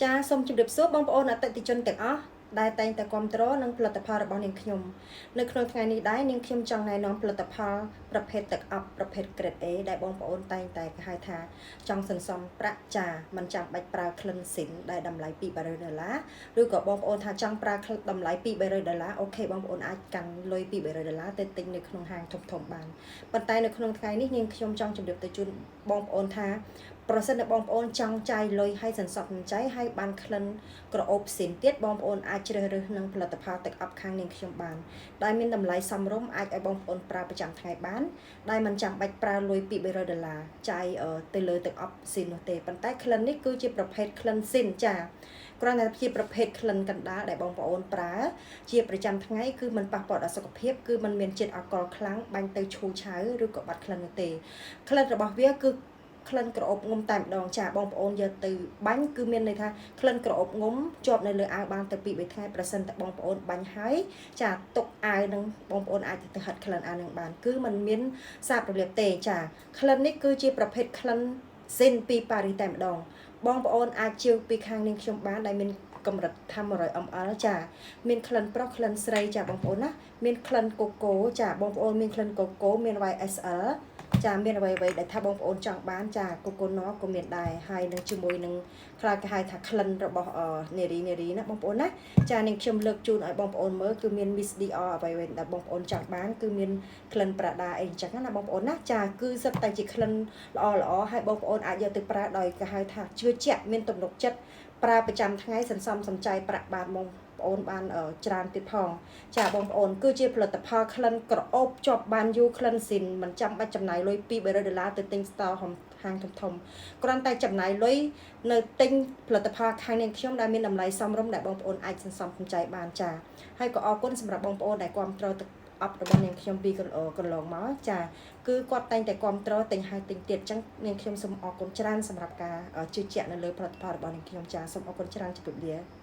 ចាសូមជម្រាបសួរបងប្អូនអតិថិជនទាំងអស់ដែលតែងតែគាំទ្រនឹងផលិតផលរបស់នាងខ្ញុំនៅក្នុងថ្ងៃនេះដែរនាងខ្ញុំចង់ណែនាំផលិតផលប្រភេទទឹកអប់ប្រភេទ Grade A ដែលបងប្អូនតែងតែហៅថាចង់សន្សំប្រាក់ចាមិនចាំបាច់ប្រើក្លិនស៊ីនដែលតម្លៃ$200ឬក៏បងប្អូនថាចង់ប្រើតម្លៃ$200អូខេបងប្អូនអាចកាន់លុយ$200ទៅទិញនៅក្នុងហាងធំៗបានប៉ុន្តែនៅក្នុងថ្ងៃនេះនាងខ្ញុំចង់ជម្រាបទៅជូនបងប្អូនថាប្រសិនបើបងប្អូនចង់ចាយលុយឲ្យសន្សំសំចៃឲ្យបានក្លិនក្រអូបផ្សេងទៀតបងប្អូនអាចជ្រើសរើសនឹងផលិតផលទឹកអប់ខាងនាងខ្ញុំបានដែលមានតម្លៃសមរម្យអាចឲ្យបងប្អូនប្រើប្រចាំថ្ងៃបានដែលមិនចាំបាច់ប្រើលុយ$200ចាយទៅលើទឹកអប់ស៊ីននោះទេប៉ុន្តែក្លិននេះគឺជាប្រភេទក្លិនស៊ីនចាគ្រាន់តែជាប្រភេទក្លិនកណ្ដាលដែលបងប្អូនប្រើជាប្រចាំថ្ងៃគឺมันប៉ះពាល់ដល់សុខភាពគឺมันមានជាតិអាល់កុលខ្លាំងបាញ់ទៅឈូឆៅឬក៏បាត់ក្លិននោះទេក្លិនរបស់វាគឺក្លិនក្រអូបងុំតែម្ដងចាបងប្អូនយកទៅបាញ់គឺមានន័យថាក្លិនក្រអូបងុំជាប់នៅលើអាវបានទៅ2-3ថ្ងៃប្រសិនតែបងប្អូនបាញ់ហើយចាទុកអាវនឹងបងប្អូនអាចទៅហិតក្លិនអាវនឹងបានគឺมันមានសាបរលាបទេចាក្លិននេះគឺជាប្រភេទក្លិនស៊ីនពីប៉ារីសតែម្ដងបងប្អូនអាចជឿពីខាងនាងខ្ញុំបានដែលមានកម្រិតថា 100ml ចាមានក្លិនប្រុសក្លិនស្រីចាបងប្អូនណាមានក្លិនកូកូចាបងប្អូនមានក្លិនកូកូមាន YSL ចាមានអ្វីៗដែលថាបងប្អូនចង់បានចាកូកូណូក៏មានដែរហើយនឹងជាមួយនឹងខ្លះគេហៅថាក្លិនរបស់នារីណាបងប្អូនណាចានាងខ្ញុំលើកជូនឲ្យបងប្អូនមើលគឺមាន Miss Dior អ្វីៗដែលបងប្អូនចង់បានគឺមានក្លិន Prada អីអញ្ចឹងណាបងប្អូនណាចាគឺសិតតែជាក្លិនល្អហើយបងប្អូនអាចយកទៅប្រើដោយគេហៅថាជឿជាក់មានទំនុកចិត្តប្រើប្រចាំថ្ងៃសន្សំសំចៃប្រាក់បានបងប្អូនបានច្រើនទៀតផងចាបងប្អូនគឺជាផលិតផលក្លិនក្រអូបជាប់បានយូរក្លិនស៊ីនមិនចាំបាច់ចំណាយលុយ$200ទៅទិញ store ហាងធំគ្រាន់តែចំណាយលុយនៅទិញផលិតផលខាងនាងខ្ញុំដែលមានតម្លៃសមរម្យដែលបងប្អូនអាចសន្សំសំចៃបានចាហើយក៏អរគុណសម្រាប់បងប្អូនដែលគាំទ្រទឹកអប់របស់នាងខ្ញុំពីកន្លងមកចាគឺគាត់តែងតែគាំទ្រទិញហើយទិញទៀតអញ្ចឹងនាងខ្ញុំសូមអរគុណច្រើនសម្រាប់ការជឿជាក់នៅលើផលិតផលរបស់នាងខ្ញុំចាសូមអរគុណច្រើនជម្រាបលា